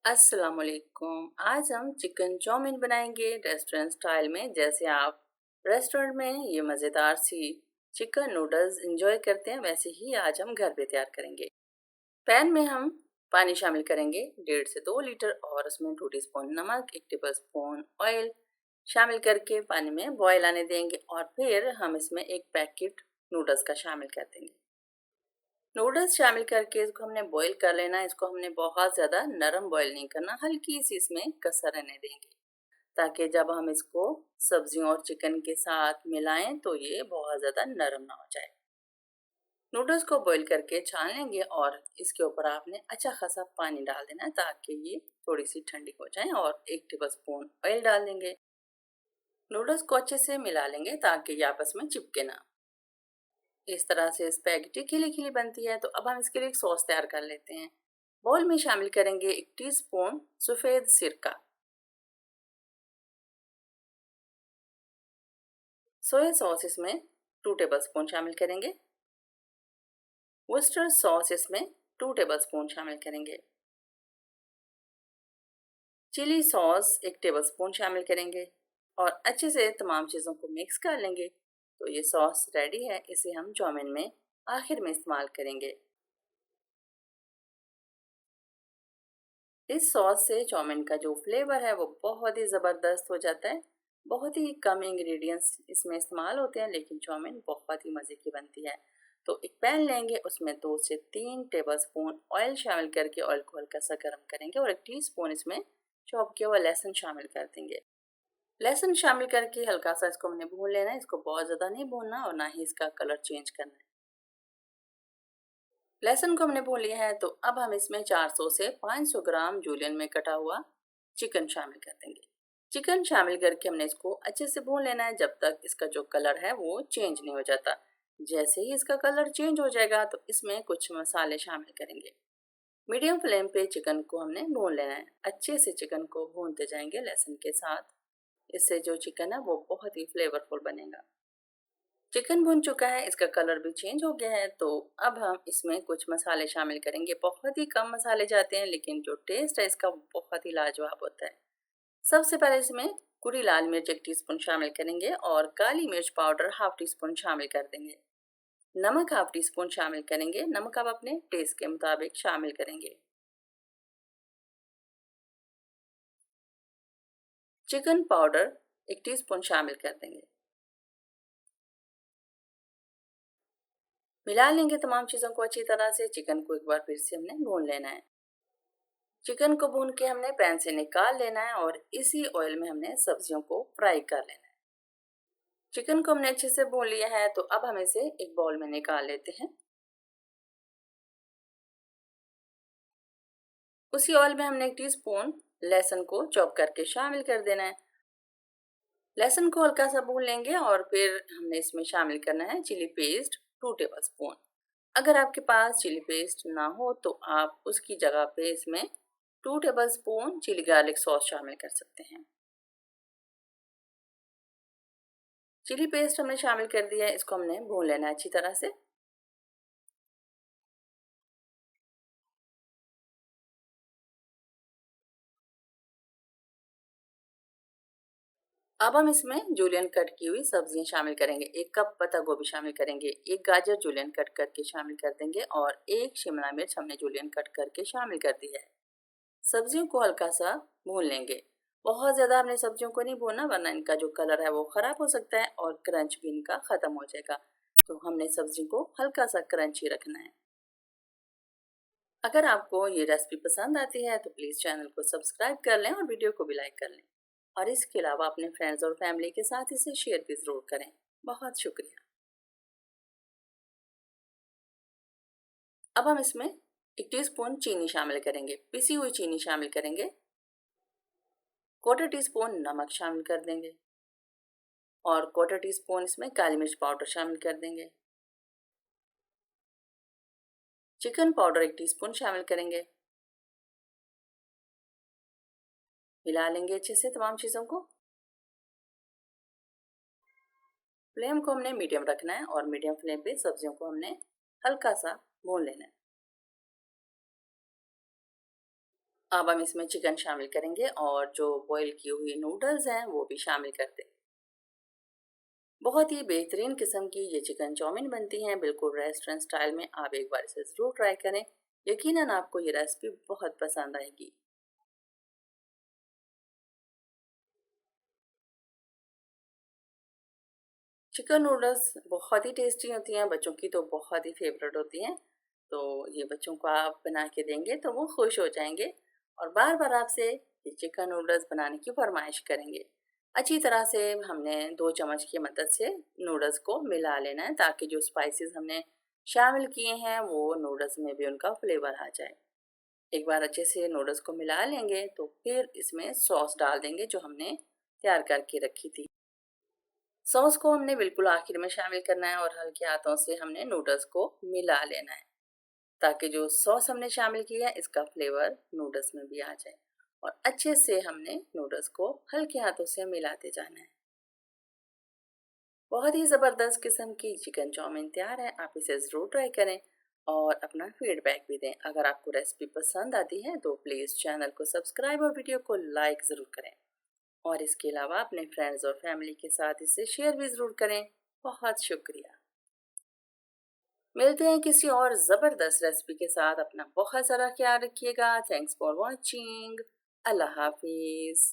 अस्सलाम वालेकुम। आज हम चिकन चाउमीन बनाएंगे रेस्टोरेंट स्टाइल में। जैसे आप रेस्टोरेंट में ये मज़ेदार सी चिकन नूडल्स इंजॉय करते हैं, वैसे ही आज हम घर पे तैयार करेंगे। पैन में हम पानी शामिल करेंगे 1.5 से 2 लीटर, और उसमें 2 टीस्पून नमक, 1 टेबल स्पून ऑयल शामिल करके पानी में बॉयल आने देंगे, और फिर हम इसमें एक पैकेट नूडल्स का शामिल कर देंगे। नूडल्स शामिल करके इसको हमने बॉईल कर लेना है। इसको हमने बहुत ज़्यादा नरम बॉईल नहीं करना, हल्की सी इसमें कसर रहने देंगे, ताकि जब हम इसको सब्जियों और चिकन के साथ मिलाएं तो ये बहुत ज़्यादा नरम ना हो जाए। नूडल्स को बॉईल करके छान लेंगे, और इसके ऊपर आपने अच्छा खासा पानी डाल देना है ताकि ये थोड़ी सी ठंडी हो जाए, और 1 टेबल स्पून ऑयल डाल देंगे। नूडल्स को अच्छे से मिला लेंगे ताकि ये आपस में चिपके ना। इस तरह से स्पैगेटी खिली खिली बनती है। तो अब हम इसके लिए एक सॉस तैयार कर लेते हैं। बाउल में शामिल करेंगे 1 टीस्पून सफ़ेद सिरका, सोया सॉस इसमें 2 टेबल स्पून शामिल करेंगे, वर्स्टर सॉस इसमें 2 टेबल स्पून शामिल करेंगे, चिली सॉस 1 टेबल स्पून शामिल करेंगे, और अच्छे से तमाम चीज़ों को मिक्स कर लेंगे। तो ये सॉस रेडी है, इसे हम चाउमीन में आखिर में इस्तेमाल करेंगे। इस सॉस से चाउमीन का जो फ्लेवर है वो बहुत ही ज़बरदस्त हो जाता है। बहुत ही कम इंग्रेडिएंट्स इसमें इस्तेमाल होते हैं, लेकिन चाउमीन बहुत ही मज़े की बनती है। तो एक पैन लेंगे, उसमें 2 से 3 टेबल स्पून ऑयल शामिल करके ऑयल को हल्का सा गर्म करेंगे, और 1 टीस्पून इसमें चॉप किया हुआ लहसुन शामिल कर देंगे। लहसुन शामिल करके हल्का सा इसको हमने भून लेना है। इसको बहुत ज़्यादा नहीं भूनना और ना ही इसका कलर चेंज करना है। लहसुन को हमने भून लिया है। तो अब हम इसमें 400 से 500 ग्राम जूलियन में कटा हुआ चिकन शामिल कर देंगे। चिकन शामिल करके हमने इसको अच्छे से भून लेना है जब तक इसका जो कलर है वो चेंज नहीं हो जाता। जैसे ही इसका कलर चेंज हो जाएगा तो इसमें कुछ मसाले शामिल करेंगे। मीडियम फ्लेम पे चिकन को हमने भून लेना है। अच्छे से चिकन को भूनते जाएंगे लहसुन के साथ। इससे जो चिकन है वो बहुत ही फ्लेवरफुल बनेगा। चिकन भुन चुका है, इसका कलर भी चेंज हो गया है। तो अब हम इसमें कुछ मसाले शामिल करेंगे। बहुत ही कम मसाले जाते हैं, लेकिन जो टेस्ट है इसका बहुत ही लाजवाब होता है। सबसे पहले इसमें कुटी लाल मिर्च 1 टीस्पून शामिल करेंगे, और काली मिर्च पाउडर हाफ टी स्पून शामिल कर देंगे। नमक हाफ टी स्पून शामिल करेंगे। नमक आप अपने टेस्ट के मुताबिक शामिल करेंगे। चिकन पाउडर 1 टीस्पून शामिल कर देंगे। मिला लेंगे तमाम चीज़ों को अच्छी तरह से। चिकन को एक बार फिर से हमने भून लेना है। चिकन को भून के हमने पैन से निकाल लेना है, और इसी ऑयल में हमने सब्जियों को फ्राई कर लेना है। चिकन को हमने अच्छे से भून लिया है। तो अब हम इसे एक बाउल में निकाल लेते हैं। उसी ऑयल में हमने 1 टीस्पून लहसुन को चॉप करके शामिल कर देना है। लहसुन को हल्का सा भून लेंगे, और फिर हमने इसमें शामिल करना है चिली पेस्ट 2 टेबल स्पून। अगर आपके पास चिली पेस्ट ना हो तो आप उसकी जगह पे इसमें 2 tablespoon chilli garlic sauce शामिल कर सकते हैं। चिली पेस्ट हमने शामिल कर दिया है। इसको हमने भून लेना है अच्छी तरह से। अब हम इसमें जूलियन कट की हुई सब्जियां शामिल करेंगे। 1 कप पत्ता गोभी शामिल करेंगे, एक गाजर जूलियन कट करके शामिल कर देंगे, और एक शिमला मिर्च हमने जूलियन कट करके शामिल कर दी है। सब्जियों को हल्का सा भून लेंगे। बहुत ज़्यादा हमने सब्जियों को नहीं भूनना, वरना इनका जो कलर है वो ख़राब हो सकता है, और क्रंच भी इनका ख़त्म हो जाएगा। तो हमने सब्जी को हल्का सा क्रंची रखना है। अगर आपको ये रेसिपी पसंद आती है तो प्लीज़ चैनल को सब्सक्राइब कर लें, और वीडियो को भी लाइक कर लें। और इसके अलावा अपने फ्रेंड्स और फैमिली के साथ इसे शेयर भी ज़रूर करें। बहुत शुक्रिया। अब हम इसमें 1 टीस्पून चीनी शामिल करेंगे, पिसी हुई चीनी शामिल करेंगे। 1/4 टीस्पून नमक शामिल कर देंगे, और 1/4 टीस्पून इसमें काली मिर्च पाउडर शामिल कर देंगे। चिकन पाउडर 1 टीस्पून शामिल करेंगे। मिला लेंगे अच्छे से तमाम चीज़ों को। फ्लेम को हमने मीडियम रखना है, और मीडियम फ्लेम पे सब्जियों को हमने हल्का सा भून लेना है। अब हम इसमें चिकन शामिल करेंगे और जो बॉईल की हुई नूडल्स हैं वो भी शामिल कर दें। बहुत ही बेहतरीन किस्म की ये चिकन चाउमीन बनती हैं, बिल्कुल रेस्टोरेंट स्टाइल में। आप एक बार इसे ज़रूर ट्राई करें, यकीनन आपको ये रेसिपी बहुत पसंद आएगी। चिकन नूडल्स बहुत ही टेस्टी होती हैं, बच्चों की तो बहुत ही फेवरेट होती हैं। तो ये बच्चों को आप बना के देंगे तो वो खुश हो जाएंगे और बार बार आपसे ये चिकन नूडल्स बनाने की फरमाइश करेंगे। अच्छी तरह से हमने 2 चम्मच की मदद से नूडल्स को मिला लेना है, ताकि जो स्पाइसेस हमने शामिल किए हैं वो नूडल्स में भी उनका फ्लेवर आ जाए। एक बार अच्छे से नूडल्स को मिला लेंगे तो फिर इसमें सॉस डाल देंगे जो हमने तैयार करके रखी थी। सॉस को हमने बिल्कुल आखिर में शामिल करना है और हल्के हाथों से हमने नूडल्स को मिला लेना है, ताकि जो सॉस हमने शामिल किया है इसका फ्लेवर नूडल्स में भी आ जाए। और अच्छे से हमने नूडल्स को हल्के हाथों से मिलाते जाना है। बहुत ही ज़बरदस्त किस्म की चिकन चाउमीन तैयार है, आप इसे ज़रूर ट्राई करें और अपना फीडबैक भी दें। अगर आपको रेसिपी पसंद आती है तो प्लीज़ चैनल को सब्सक्राइब और वीडियो को लाइक ज़रूर करें। और इसके अलावा अपने फ्रेंड्स और फैमिली के साथ इसे शेयर भी ज़रूर करें। बहुत शुक्रिया। मिलते हैं किसी और ज़बरदस्त रेसिपी के साथ। अपना बहुत सारा ख्याल रखिएगा। Thanks for watching. अल्लाह हाफिज़।